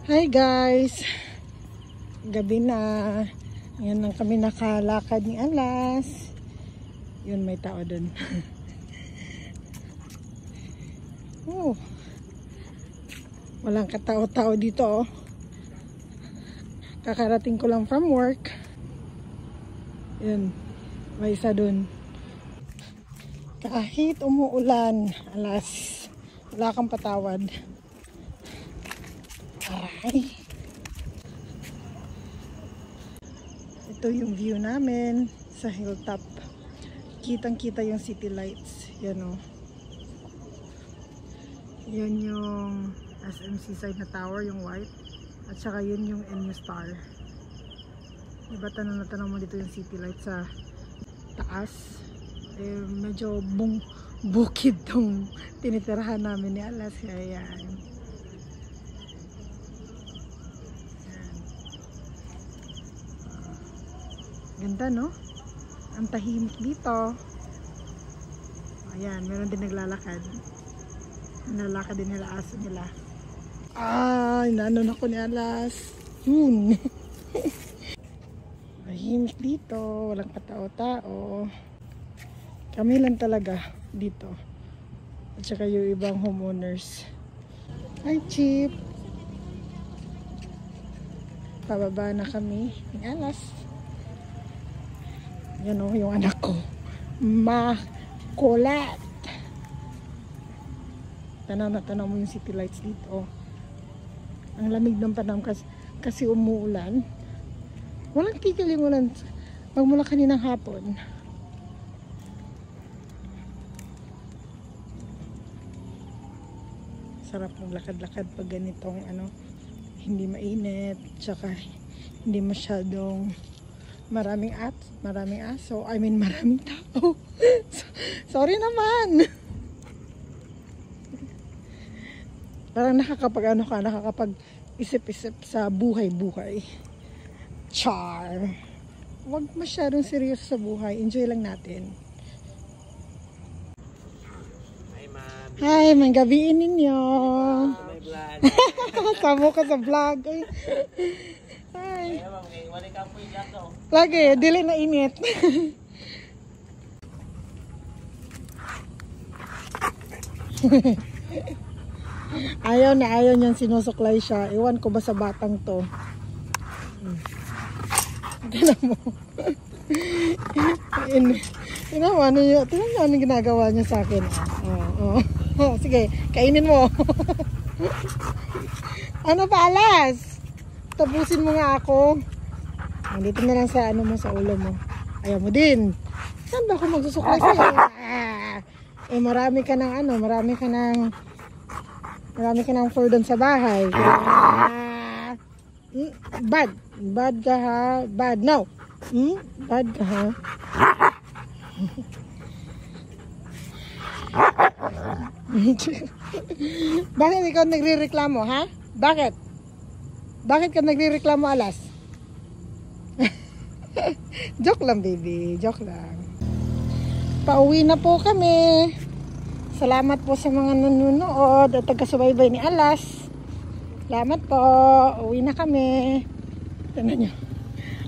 Hi guys! Gabi na. Ngayon lang kami nakalakad ni Alas. Yun, may tao dun. Oh. Walang katao-tao dito. Oh. Kakarating ko lang from work. Yun. May isa dun. Kahit umuulan, Alas, wala kang patawad. Aray. Ito yung view namin sa hilltop. Kitang-kita yung city lights. Yan o. Yan yung SM Seaside na tower, yung white. At saka yun yung NU Star. Diba tanong na tanong mo dito yung city lights sa taas. Eh, medyo bukid tong tinitirahan namin ni Alas. Kaya yan. Ganda, no? Ang tahimik dito. Ayan, meron din naglalakad. Nalalakad din nila aso nila. Ay, nanon ako ni Alas. Yun. Tahimik dito. Walang katao-tao. Kami lang talaga dito. At saka yung ibang homeowners. Hi, Chip. Pababa na kami ni Alas. Yan o, yung anak ko. Makulat. Tanaw na tanaw mo yung city lights dito. Ang lamig ng panahon kasi umuulan. Walang tigil yung ulan. Magmula kaninang hapon. Sarap maglakad-lakad pag ganitong hindi mainit. Tsaka hindi masyadong maraming aso. I mean, maraming tao. Sorry naman. Parang nakakapag isip-isip sa buhay-buhay. Char. Huwag masyadong seryoso sa buhay. Enjoy lang natin. Hi, manggabiin ninyo. Kasama ka sa vlog. Hi. Lagi, dili na init. Ayaw niyang sinusuklay siya. Iwan ko ba sa batang to? Tignan mo. Tignan mo, ano ginagawa niya sa akin. Sige, kainin mo. Ano pa, Alas? Tapusin mo nga ako. Dito na lang sa mo, sa ulo mo. Ayaw mo din. Saan ba ako magsusuklay sa'yo? Eh, marami ka ng fur doon sa bahay. Bad ka ha. Bad. No. Bad ka ha. Bakit ikaw nagre-reklamo, ha? Bakit? Bakit ka nagre-reklamo, Alas? Joke lang, baby. Joke lang. Pauwi na po kami. Salamat po sa mga nanonood at taga-subaybay ni Alas. Salamat po. Uwi na kami. Tignan nyo.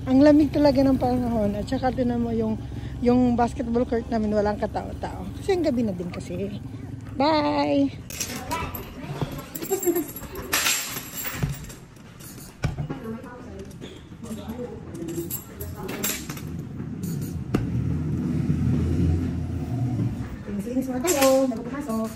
Ang lamig talaga ng panahon. At saka tinan mo yung basketball court namin walang katao-tao. Kasi ang gabi na din kasi. Bye! Sinis mo tayo, bago pumasok.